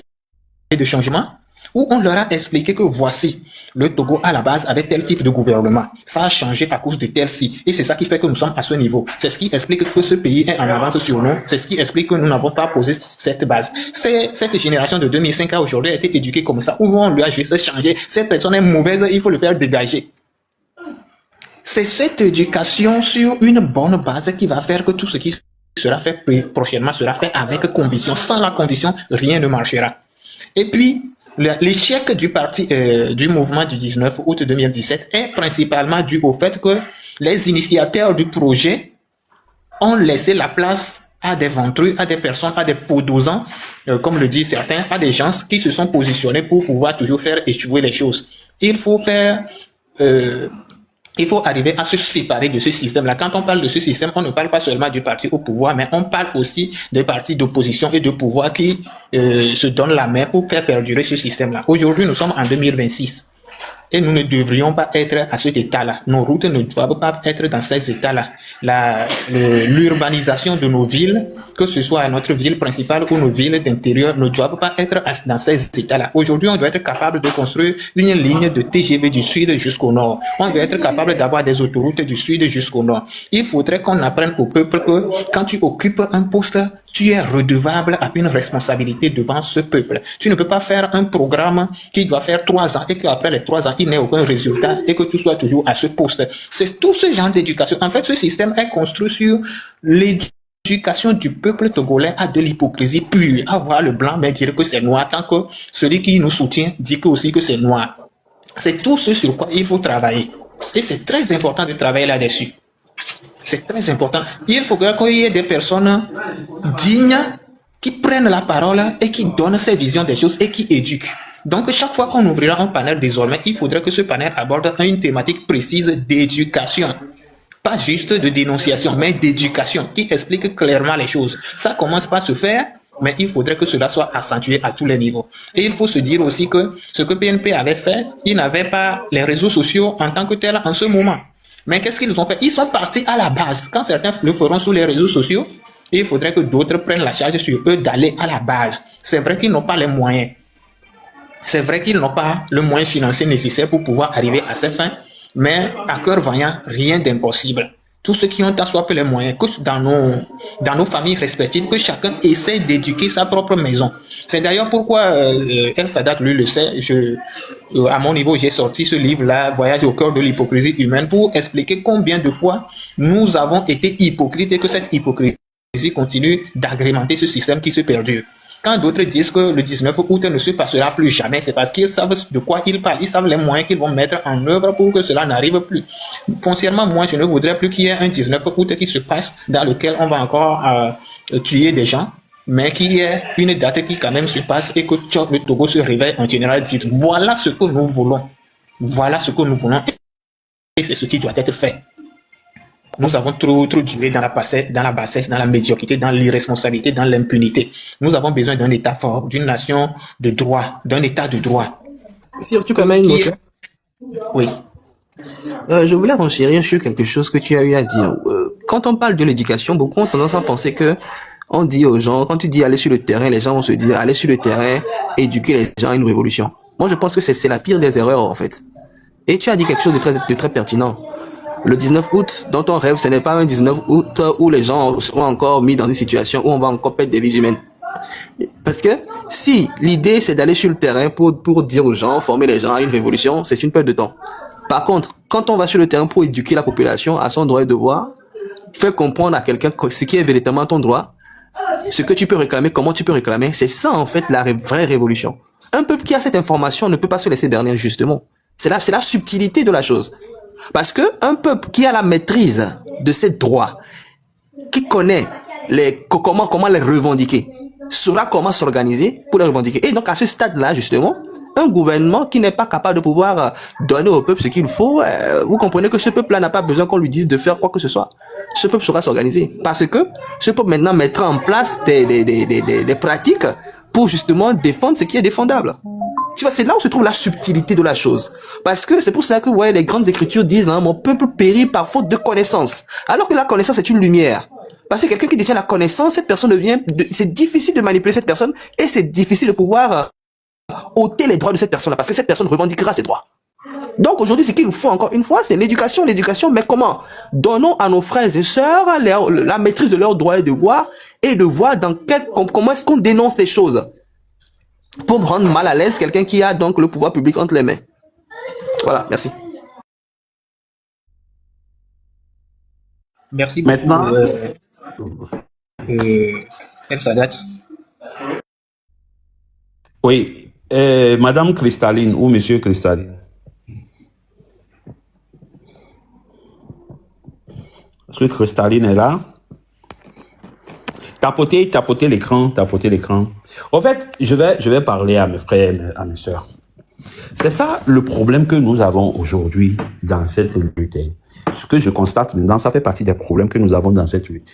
de changement, où on leur a expliqué que voici, le Togo à la base avait tel type de gouvernement. Ça a changé à cause de tel-ci. Et c'est ça qui fait que nous sommes à ce niveau. C'est ce qui explique que ce pays est en avance sur nous. C'est ce qui explique que nous n'avons pas posé cette base. Cette génération de 2005 à aujourd'hui a été éduquée comme ça, où on lui a juste changé. Cette personne est mauvaise, il faut le faire dégager. C'est cette éducation sur une bonne base qui va faire que tout ce qui sera fait prochainement sera fait avec conviction. Sans la conviction, rien ne marchera. Et puis, l'échec du parti, du mouvement du 19 août 2017 est principalement dû au fait que les initiateurs du projet ont laissé la place à des ventrus, à des personnes, à des podosans, comme le disent certains, à des gens qui se sont positionnés pour pouvoir toujours faire échouer les choses. Il faut faire Il faut arriver à se séparer de ce système-là. Quand on parle de ce système, on ne parle pas seulement du parti au pouvoir, mais on parle aussi des partis d'opposition et de pouvoir qui se donnent la main pour faire perdurer ce système-là. Aujourd'hui, nous sommes en 2026. Et nous ne devrions pas être à cet état-là. Nos routes ne doivent pas être dans ces états-là. L'urbanisation de nos villes, que ce soit notre ville principale ou nos villes d'intérieur, ne doivent pas être dans ces états-là. Aujourd'hui, on doit être capable de construire une ligne de TGV du sud jusqu'au nord. On doit être capable d'avoir des autoroutes du sud jusqu'au nord. Il faudrait qu'on apprenne au peuple que quand tu occupes un poste, tu es redevable à une responsabilité devant ce peuple. Tu ne peux pas faire un programme qui doit faire 3 ans et qu'après les 3 ans, il n'ait aucun résultat et que tu sois toujours à ce poste. C'est tout ce genre d'éducation. En fait, ce système est construit sur l'éducation du peuple togolais à de l'hypocrisie pure. Avoir le blanc, mais dire que c'est noir, tant que celui qui nous soutient dit aussi que c'est noir. C'est tout ce sur quoi il faut travailler. Et c'est très important de travailler là-dessus. C'est très important. Il faudrait qu'il y ait des personnes dignes qui prennent la parole et qui donnent ces visions des choses et qui éduquent. Donc, chaque fois qu'on ouvrira un panel désormais, il faudrait que ce panel aborde une thématique précise d'éducation. Pas juste de dénonciation, mais d'éducation qui explique clairement les choses. Ça commence par se faire, mais il faudrait que cela soit accentué à tous les niveaux. Et il faut se dire aussi que ce que PNP avait fait, ils n'avaient pas les réseaux sociaux en tant que tel en ce moment. Mais qu'est-ce qu'ils ont fait? Ils sont partis à la base. Quand certains le feront sur les réseaux sociaux, il faudrait que d'autres prennent la charge sur eux d'aller à la base. C'est vrai qu'ils n'ont pas les moyens. C'est vrai qu'ils n'ont pas le moyen financier nécessaire pour pouvoir arriver à ces fins, mais à cœur vaillant, rien d'impossible. Tous ceux qui ont tant soit peu les moyens, que dans nos familles respectives, que chacun essaie d'éduquer sa propre maison. C'est d'ailleurs pourquoi El Sadat, lui, le sait. À mon niveau, j'ai sorti ce livre-là, Voyage au cœur de l'hypocrisie humaine, pour expliquer combien de fois nous avons été hypocrites et que cette hypocrisie continue d'agrémenter ce système qui se perdure. Quand d'autres disent que le 19 août ne se passera plus jamais, c'est parce qu'ils savent de quoi ils parlent. Ils savent les moyens qu'ils vont mettre en œuvre pour que cela n'arrive plus. Foncièrement, moi, je ne voudrais plus qu'il y ait un 19 août qui se passe dans lequel on va encore tuer des gens, mais qu'il y ait une date qui quand même se passe et que le Togo se réveille en général dit voilà ce que nous voulons. Voilà ce que nous voulons et c'est ce qui doit être fait. Nous avons trop duré dans la bassesse, dans la médiocrité, dans l'irresponsabilité, dans l'impunité. Nous avons besoin d'un État fort, d'une nation de droit, d'un État de droit. Si tu permets une motion. Oui. Je voulais renchérir sur quelque chose que tu as eu à dire. Quand on parle de l'éducation, beaucoup ont tendance à penser que on dit aux gens, quand tu dis aller sur le terrain, les gens vont se dire aller sur le terrain, éduquer les gens à une révolution. Moi, je pense que c'est la pire des erreurs, en fait. Et tu as dit quelque chose de très pertinent. Le 19 août dont on rêve, ce n'est pas un 19 août où les gens sont encore mis dans une situation où on va encore perdre des vies humaines. Parce que si l'idée c'est d'aller sur le terrain pour dire aux gens, former les gens à une révolution, c'est une perte de temps. Par contre, quand on va sur le terrain pour éduquer la population à son droit et devoir, faire comprendre à quelqu'un ce qui est véritablement ton droit, ce que tu peux réclamer, comment tu peux réclamer, c'est ça en fait la vraie révolution. Un peuple qui a cette information ne peut pas se laisser berner injustement. C'est la subtilité de la chose. Parce que un peuple qui a la maîtrise de ses droits, qui connaît comment les revendiquer, saura comment s'organiser pour les revendiquer. Et donc à ce stade-là, justement, un gouvernement qui n'est pas capable de pouvoir donner au peuple ce qu'il faut, vous comprenez que ce peuple-là n'a pas besoin qu'on lui dise de faire quoi que ce soit. Ce peuple saura s'organiser. Parce que ce peuple maintenant mettra en place des pratiques pour justement défendre ce qui est défendable. Tu vois, c'est là où se trouve la subtilité de la chose. Parce que c'est pour ça que, ouais, les grandes écritures disent, hein, mon peuple périt par faute de connaissance. Alors que la connaissance est une lumière. Parce que quelqu'un qui détient la connaissance, cette personne c'est difficile de manipuler cette personne et c'est difficile de pouvoir ôter les droits de cette personne-là parce que cette personne revendiquera ses droits. Donc aujourd'hui, ce qu'il nous faut encore une fois, c'est l'éducation, mais comment? Donnons à nos frères et sœurs la maîtrise de leurs droits et devoirs et de voir comment est-ce qu'on dénonce les choses. Pour me rendre mal à l'aise quelqu'un qui a donc le pouvoir public entre les mains. Voilà, merci. Merci beaucoup. Maintenant, El Sadat. Oui, Madame Cristalline ou Monsieur Cristalline. Est-ce que Cristalline est là? Tapotez l'écran. En fait, je vais parler à mes frères, à mes soeurs. C'est ça le problème que nous avons aujourd'hui dans cette lutte. Ce que je constate maintenant, ça fait partie des problèmes que nous avons dans cette lutte.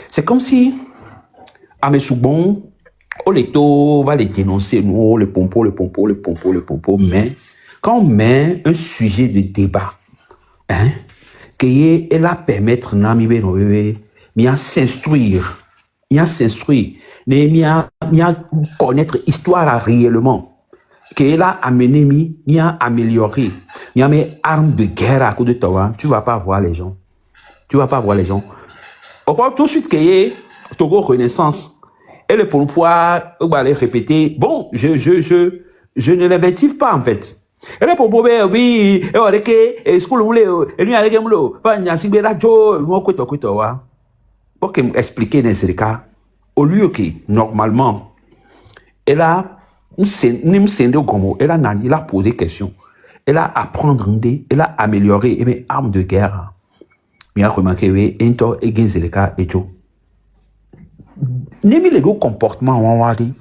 C'est comme si Amesoubon, Oleto va les dénoncer, nous, le pompo, mais quand on met un sujet de débat, qui est là permettre à s'instruire, à connaître l'histoire réellement, qui est là amener, à améliorer, à mettre armes de guerre à coup de tawa, tu vas pas voir les gens. On parle tout de suite qu'il y ait Togo Renaissance. Et le pouvoir va les répéter. Bon, je ne l'invective pas en fait. Et le pouvoir, oui, et ce que vous voulez, et lui, avec moi, pas n'y a si bien là, Joe, moi, quoi, pour expliquer dans ce cas, au lieu que, normalement, elle a, elle a posé question. Elle a apprendre, elle a amélioré, et mes armes de guerre. Mais a remarqué, oui, Ento et Genzeleka et Joe. Nemi le comportement en wadi.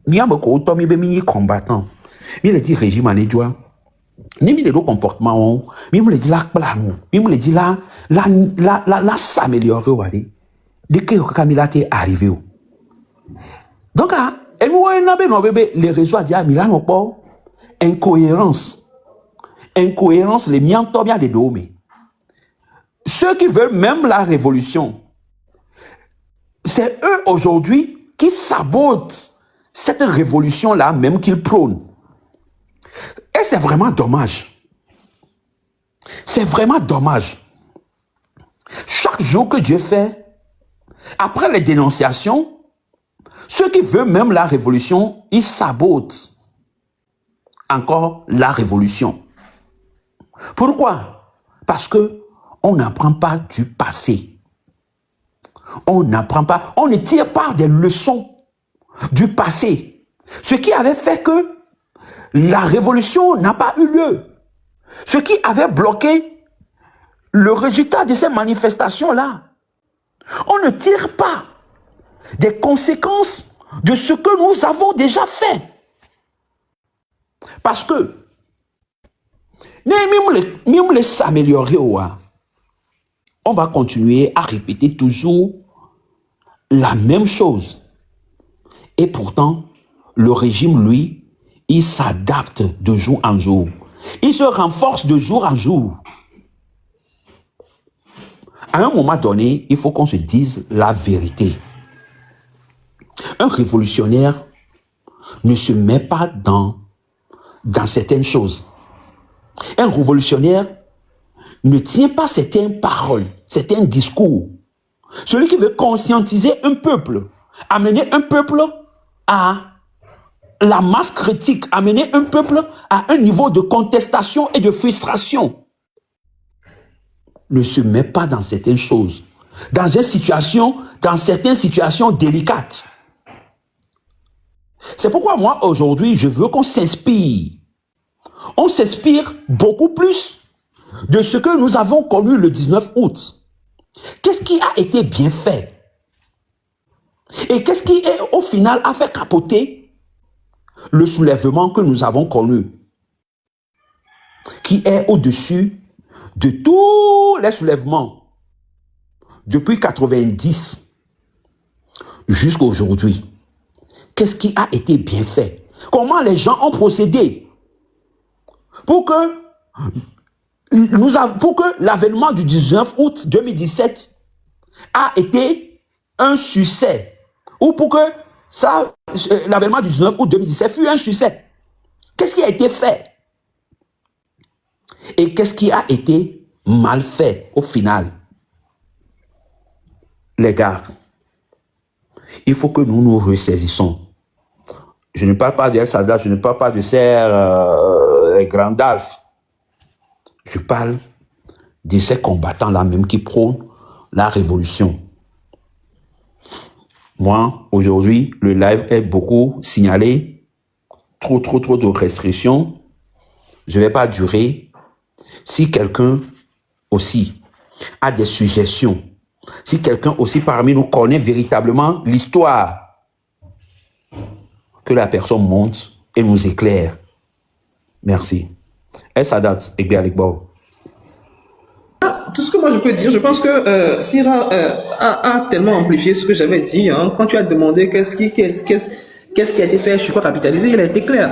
Mi a beaucoup de mi be mi combattant. Mi le dit régime en edjoa. Nemi le comportement mi me le dit la plan. Mi me le dit la s'améliorer wadi. De que Kamila t'est arrivé. Donc et nous on a ben bébé les réseaux dia Milan au port incohérence les miens to bien de domé. Ceux qui veulent même la révolution, c'est eux aujourd'hui qui sabotent cette révolution-là même qu'ils prônent. Et c'est vraiment dommage. C'est vraiment dommage. Chaque jour que Dieu fait, après les dénonciations, ceux qui veulent même la révolution, ils sabotent encore la révolution. Pourquoi? Parce que on n'apprend pas du passé. On n'apprend pas, on ne tire pas des leçons du passé. Ce qui avait fait que la révolution n'a pas eu lieu. Ce qui avait bloqué le résultat de ces manifestations-là. On ne tire pas des conséquences de ce que nous avons déjà fait. Parce que, même les s'améliorer, on va continuer à répéter toujours la même chose. Et pourtant, le régime, lui, il s'adapte de jour en jour. Il se renforce de jour en jour. À un moment donné, il faut qu'on se dise la vérité. Un révolutionnaire ne se met pas dans certaines choses. Un révolutionnaire ne tient pas certaines paroles, certains discours. Celui qui veut conscientiser un peuple, amener un peuple à la masse critique, amener un peuple à un niveau de contestation et de frustration, ne se met pas dans certaines choses, dans certaines situations délicates. C'est pourquoi moi, aujourd'hui, je veux qu'on s'inspire. On s'inspire beaucoup plus de ce que nous avons connu le 19 août. Qu'est-ce qui a été bien fait? Et qu'est-ce qui, au final, a fait capoter le soulèvement que nous avons connu, qui est au-dessus de tous les soulèvements depuis 90 jusqu'à aujourd'hui? Qu'est-ce qui a été bien fait? Comment les gens ont procédé pour que l'avènement du 19 août 2017 a été un succès, ou pour que l'avènement du 19 août 2017 fut un succès? Qu'est-ce qui a été fait? Et qu'est-ce qui a été mal fait au final? Les gars, il faut que nous nous ressaisissons. Je ne parle pas de El Sadar, je ne parle pas de ces Grandalf. Je parle de ces combattants-là même qui prônent la révolution. Moi, aujourd'hui, le live est beaucoup signalé. Trop de restrictions. Je ne vais pas durer. Si quelqu'un aussi a des suggestions, si quelqu'un aussi parmi nous connaît véritablement l'histoire, que la personne monte et nous éclaire. Merci. Et ça date, et bien avec Bob. Tout ce que moi je peux dire, je pense que Sira a tellement amplifié ce que j'avais dit. Hein. Quand tu as demandé qu'est-ce qui a été fait, sur quoi capitaliser, il a été clair.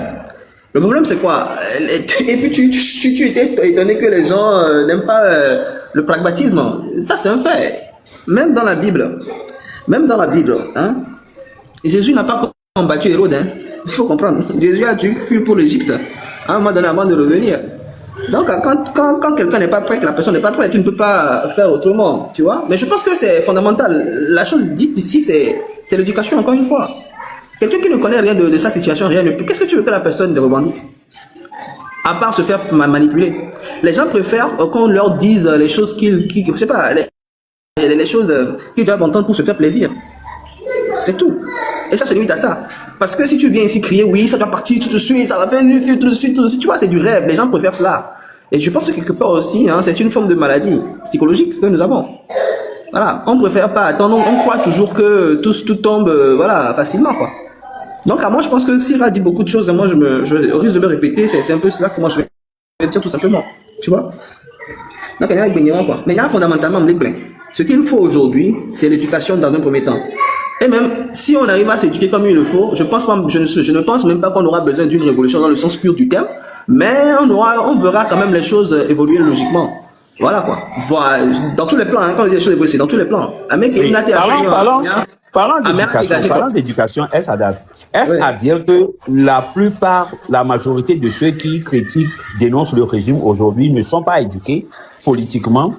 Le problème c'est quoi? Et puis tu étais étonné que les gens n'aiment pas le pragmatisme. Ça c'est un fait. Même dans la Bible, hein, Jésus n'a pas combattu Hérode. Hein. Il faut comprendre. Jésus a dû fuir pour l'Égypte à un moment donné avant de revenir. Donc, quand quelqu'un n'est pas prêt, que la personne n'est pas prête, tu ne peux pas faire autrement, tu vois. Mais je pense que c'est fondamental. La chose dite ici, c'est l'éducation, encore une fois. Quelqu'un qui ne connaît rien de sa situation, rien ne peut. Qu'est-ce que tu veux que la personne revendique? À part se faire manipuler. Les gens préfèrent qu'on leur dise les choses je sais pas, les choses qu'ils doivent entendre pour se faire plaisir. C'est tout. Et ça se limite à ça. Parce que si tu viens ici crier, oui, ça doit partir tout de suite, ça va faire tout de suite, tu vois, c'est du rêve. Les gens préfèrent cela. Et je pense que quelque part aussi, hein, c'est une forme de maladie psychologique que nous avons. Voilà, on préfère pas attendre, on croit toujours que tout tombe, voilà, facilement, quoi. Donc, à moi, je pense que Sira dit beaucoup de choses, et moi, je risque de me répéter, c'est un peu cela que moi, je vais dire tout simplement. Tu vois? Donc, il y a quoi. Mais il y a fondamentalement, ce qu'il faut aujourd'hui, c'est l'éducation dans un premier temps. Et même si on arrive à s'éduquer comme il le faut, je ne pense même pas qu'on aura besoin d'une révolution dans le sens pur du terme, mais on verra quand même les choses évoluer logiquement. Voilà quoi. Voilà, dans tous les plans, hein, quand on dit les choses évoluer, c'est dans tous les plans. Parlant d'éducation, est-ce à dire que la majorité de ceux qui critiquent, dénoncent le régime aujourd'hui ne sont pas éduqués politiquement?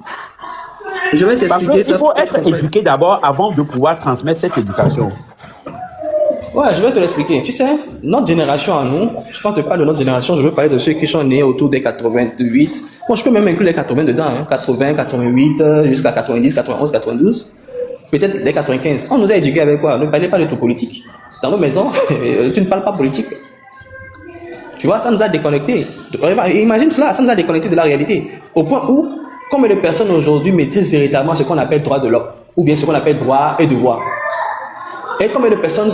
Je vais t'expliquer ça. Il faut être éduqué d'abord avant de pouvoir transmettre cette éducation. Ouais, je vais te l'expliquer. Tu sais, notre génération à nous, quand je parle de notre génération, je veux parler de ceux qui sont nés autour des 88. Bon, je peux même inclure les 80 dedans, hein. 80, 88, jusqu'à 90, 91, 92. Peut-être les 95. On nous a éduqués avec quoi? Ne parlez pas de tout politique. Dans nos maisons, tu ne parles pas politique. Tu vois, ça nous a déconnectés. Imagine cela, ça nous a déconnectés de la réalité. Au point où, combien de personnes aujourd'hui maîtrisent véritablement ce qu'on appelle droit de l'homme, ou bien ce qu'on appelle droit et devoir? Et combien de personnes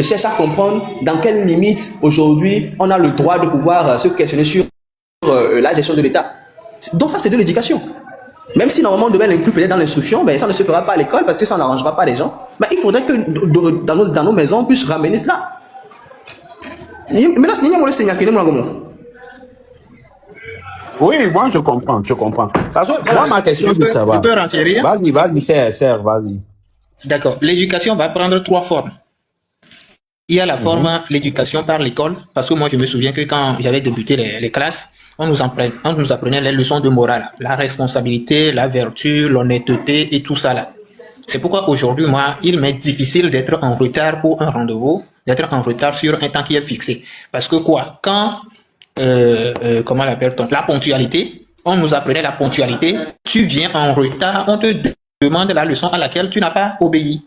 cherchent à comprendre dans quelles limites aujourd'hui on a le droit de pouvoir se questionner sur la gestion de l'État? Donc ça c'est de l'éducation. Même si normalement on devait l'inclure peut-être dans l'instruction, ben ça ne se fera pas à l'école parce que ça n'arrangera pas les gens. Mais il faudrait que dans nos maisons on puisse ramener cela. Oui, moi je comprends. Parce que moi ma question c'est ça va. Vas-y, serre, vas-y. D'accord. L'éducation va prendre 3 formes. Il y a la forme l'éducation par l'école, parce que moi je me souviens que quand j'avais débuté les classes, on nous apprenait les leçons de morale, la responsabilité, la vertu, l'honnêteté et tout ça là. C'est pourquoi aujourd'hui, moi, il m'est difficile d'être en retard pour un rendez-vous, d'être en retard sur un temps qui est fixé. Parce que quoi, quand, comment l'appelle-t-on, la ponctualité, on nous apprenait la ponctualité, tu viens en retard, on te demande la leçon à laquelle tu n'as pas obéi.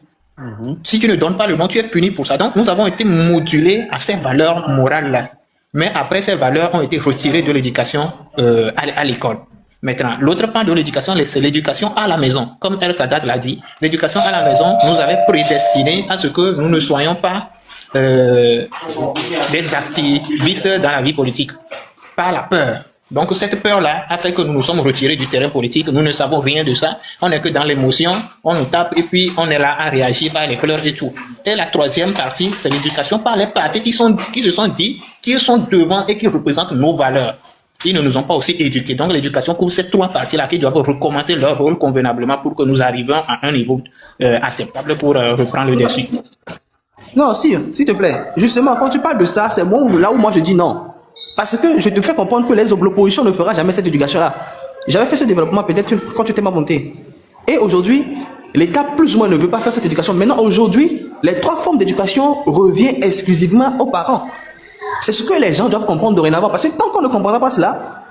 Si tu ne donnes pas le nom, tu es puni pour ça. Donc, nous avons été modulés à ces valeurs morales-là. Mais après, ces valeurs ont été retirées de l'éducation à l'école. Maintenant, l'autre pan de l'éducation, c'est l'éducation à la maison. Comme El Sadat l'a dit, l'éducation à la maison nous avait prédestinés à ce que nous ne soyons pas des activistes dans la vie politique. Par la peur. Donc cette peur-là a fait que nous nous sommes retirés du terrain politique, nous ne savons rien de ça, on n'est que dans l'émotion, on nous tape et puis on est là à réagir par les fleurs et tout. Et la troisième partie, c'est l'éducation par les partis qui se sont dit, qui sont devant et qui représentent nos valeurs. Ils ne nous ont pas aussi éduqués. Donc l'éducation couvre ces 3 parties-là qui doivent recommencer leur rôle convenablement pour que nous arrivions à un niveau acceptable pour reprendre le dessus. Non, s'il te plaît. Justement, quand tu parles de ça, c'est là où moi je dis non. Parce que je te fais comprendre que l'opposition ne fera jamais cette éducation-là. J'avais fait ce développement peut-être quand tu étais ma montée. Et aujourd'hui, l'État plus ou moins ne veut pas faire cette éducation. Maintenant, aujourd'hui, les 3 formes d'éducation reviennent exclusivement aux parents. C'est ce que les gens doivent comprendre dorénavant. Parce que tant qu'on ne comprendra pas cela,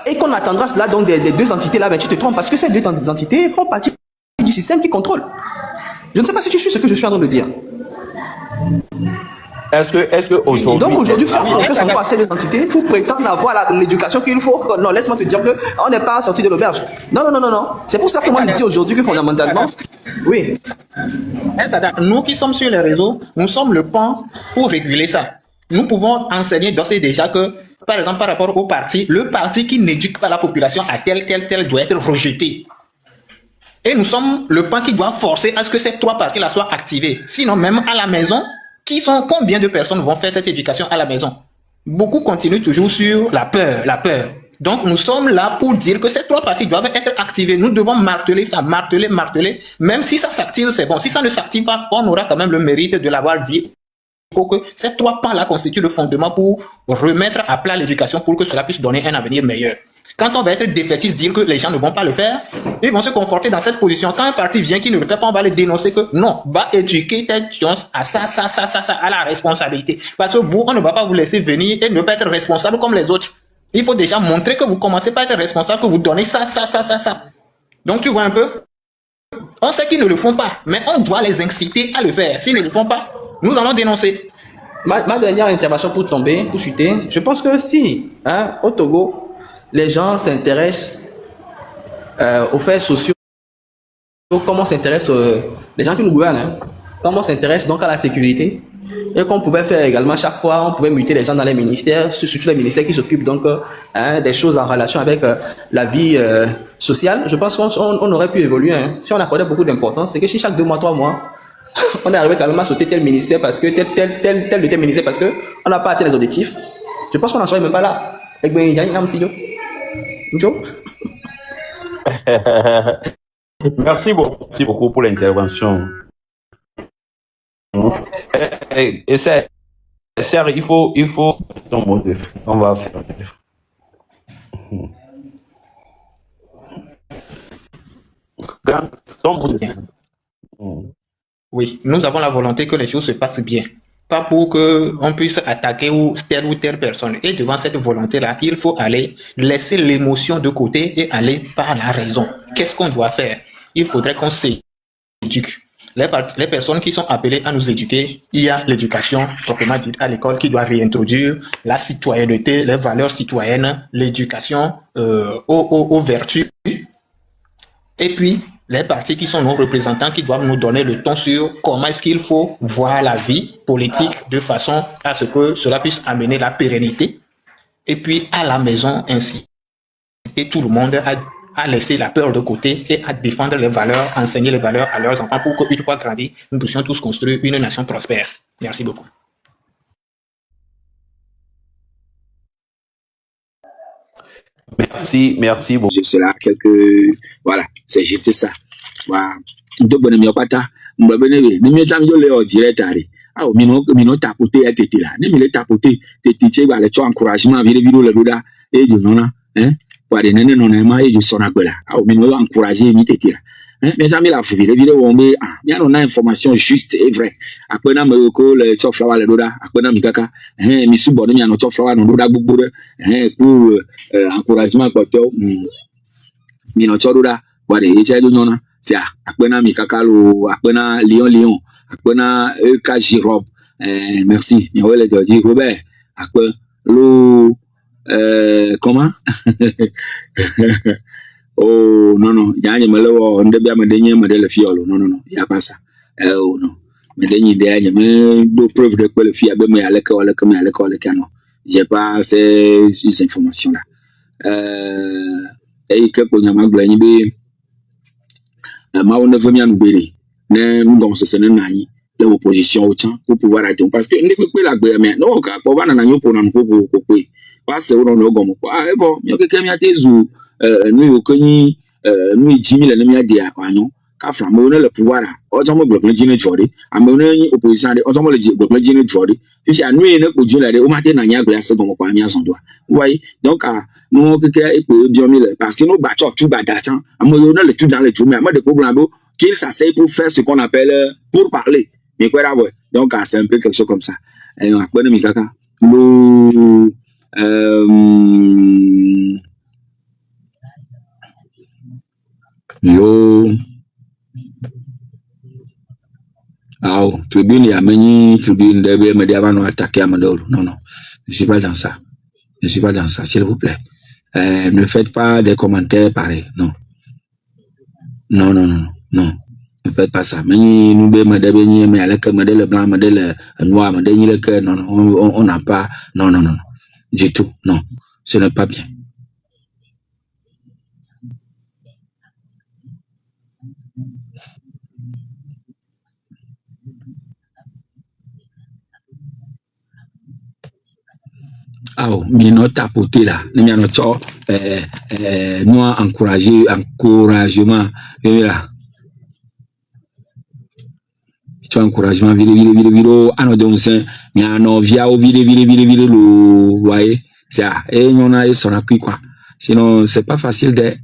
et qu'on attendra cela donc des 2 entités-là, ben tu te trompes. Parce que ces 2 entités font partie du système qui contrôle. Je ne sais pas si tu suis ce que je suis en train de dire. Est-ce que aujourd'hui... Donc aujourd'hui, faire confiance à ces 2 entités pour prétendre avoir l'éducation qu'il faut. Non, laisse-moi te dire qu'on n'est pas sorti de l'auberge. Non. C'est pour ça que moi je dis aujourd'hui que fondamentalement... Oui. elle s'adapte. Nous qui sommes sur les réseaux, nous sommes le pan pour réguler ça. Nous pouvons enseigner d'ores et déjà que, par exemple, par rapport au parti, le parti qui n'éduque pas la population à tel doit être rejeté. Et nous sommes le pan qui doit forcer à ce que ces 3 parties-là soient activées. Sinon, même à la maison, combien de personnes vont faire cette éducation à la maison? Beaucoup continuent toujours sur la peur. Donc, nous sommes là pour dire que ces 3 parties doivent être activées. Nous devons marteler ça, marteler. Même si ça s'active, c'est bon. Si ça ne s'active pas, on aura quand même le mérite de l'avoir dit. Que ces 3 pans-là constituent le fondement pour remettre à plat l'éducation pour que cela puisse donner un avenir meilleur. Quand on va être défaitiste, dire que les gens ne vont pas le faire, ils vont se conforter dans cette position. Quand un parti vient qui ne le fait pas, on va les dénoncer que non, va éduquer telle chose à ça, à la responsabilité. Parce que vous, on ne va pas vous laisser venir et ne pas être responsable comme les autres. Il faut déjà montrer que vous commencez pas à être responsable, que vous donnez ça. Donc tu vois un peu, on sait qu'ils ne le font pas, mais on doit les inciter à le faire. S'ils ne le font pas, nous allons dénoncer. Ma dernière intervention pour chuter, je pense que si, au Togo, les gens s'intéressent aux faits sociaux, comment s'intéressent les gens qui nous gouvernent, comment s'intéressent donc à la sécurité, et qu'on pouvait faire également chaque fois, on pouvait muter les gens dans les ministères, surtout les ministères qui s'occupent donc des choses en relation avec la vie sociale. Je pense qu'on aurait pu évoluer. Si on accordait beaucoup d'importance, c'est que si chaque 2 mois, 3 mois, on est arrivé quand même à sauter tel ministère parce que tel ministère parce que on n'a pas atteint les objectifs, je pense qu'on n'en serait même pas là. Merci beaucoup pour l'intervention. Et c'est, il faut ton mot de fin. On va faire. Ton mot de fin. Oui, nous avons la volonté que les choses se passent bien. Pas pour qu'on puisse attaquer telle ou telle personne. Et devant cette volonté-là, il faut aller laisser l'émotion de côté et aller par la raison. Qu'est-ce qu'on doit faire? Il faudrait qu'on s'éduque. Les personnes qui sont appelées à nous éduquer, il y a l'éducation proprement dite à l'école qui doit réintroduire la citoyenneté, les valeurs citoyennes, l'éducation aux vertus. Et puis, les partis qui sont nos représentants qui doivent nous donner le ton sur comment est-ce qu'il faut voir la vie politique de façon à ce que cela puisse amener la pérennité. Et puis, à la maison ainsi. Et tout le monde à laisser la peur de côté et à défendre les valeurs, enseigner les valeurs à leurs enfants pour qu'une fois grandis, nous puissions tous construire une nation prospère. Merci beaucoup. Merci beaucoup. C'est là voilà, c'est juste ça. Voilà. Do bonne mi opata, mbabene be, ni mi tam yo le o direct ari. Ah, mino tapoter tete là. Ni mi le tapoter, tete che ba le cho encouragement vidéo le doda et du nona, pour des nene non ma et du sonagola. Ah, mino encourager mi tete là. Mais jamais la fouille vidéo on me bien on a information juste et vrai. Après na me ko le cho flower le doda, après na mi kaka, mi subo ni no cho flower no doda gbogbo pour encouragement ko to mi no cho doda, pour des che do nona. C'est Akpena Mikakalo, Akpena Lion, Akpena Kajirob, merci, Miawele Georgie Robert, Akpena Lo, comment? Oh, non, Yanni Malo, on devient me dénier modèle fiolo, non, il n'y a pas ça. Oh, non, me dénier derrière, mais deux preuves de quoi le fille a bien à l'école, comme à l'école, le canon. J'ai pas ces informations-là. Et que pour Yamag Blanibe, ma on ne veut bien nous bénir. Nous ce nani l'opposition au temps pour pouvoir arrêter parce que ne peut pas la guerre mais non pour voir nanyo pour nan ko parce que on no gomo ah bon yo keke mi atezu nous okoni nous jimi le mi ade akwanyo ka fra mo le pouvoir o temps mo bloc le jine jori ame no opposition de o temps mo le bloc le jine jori si anu ne ko jula de o mate nanya gbe ase gomo kwa mi ason do oui donc nous keke e pe bien mi parce que nous ba tout ba datan ame yo le tout dans le tout mais de problème qu'il s'asseye pour faire ce qu'on appelle pour parler mais quoi là ouais donc c'est un peu quelque chose comme ça et on a quoi de mi kaka lo yo tribune ya meni tribune de me dia va attaquer à Mandolo non je suis pas dans ça s'il vous plaît ne faites pas des commentaires pareils non Ne faites pas ça. Mais nous, mais avec le blanc, le noir, non, on n'a pas, non, du tout, non, ce n'est pas bien. Ah, mais notre tapoté là, nous nous encouragement, et là. Tu encouragement, vire, anodonsin, mais un via au vire, vous voyez, ça, et on a son acquis, quoi. Sinon, c'est pas facile de.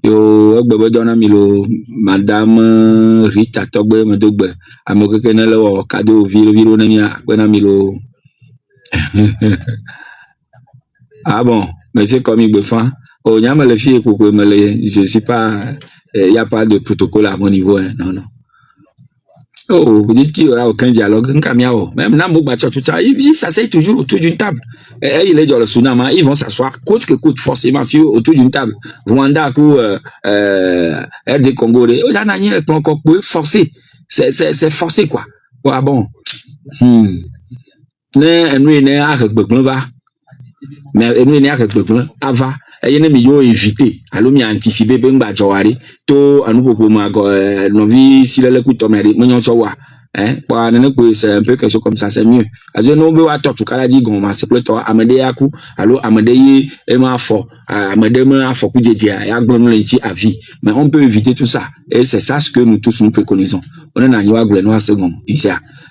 Yo, donna milo, madame Rita Togbe, Madogbe, amokenelo, cadeau, vire, nemia, milo. Ah bon, mais c'est comme il me fait. Oh, y a mal filles pour que je sais pas, il n'y a pas de protocole à mon niveau, hein. Non. Oh, vous dites qu'il n'y aura aucun dialogue, même Nambo Bacha, tout ça, ils s'asseyent toujours autour d'une table. Et il est dans le tsunami, ils vont s'asseoir, coûte que coûte, forcément, autour d'une table. Rwanda, RD Congo, il y en a rien, encore forcé. C'est forcé, quoi. Ah bon. Mais nous, ava ayene mi yo invité alo mi anticiper be ngba jowari to anu popo ma go novi silele ku tomeri monyo so wa pa nene ko c'est un peu quelque chose comme ça, c'est mieux azo no be wa to kala di gon ma c'est plutôt amade yaku alo amade yi e ma fo amade ma fo ku jeje ya gbonu le ti avis, mais on peut éviter tout ça et c'est ça ce que nous tous nous préconisons. On est na nyiwa gble no second ici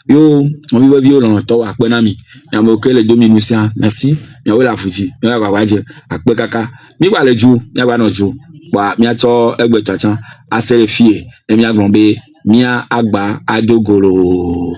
yo on va vivre dans to akpenami ya mo ke le dominician merci ya wala fuji ya ba waje akpe kaka mi wa le ju ya ba no ju wa mi ato egbe tachan asere fie e mi agbon be mi agba adogoro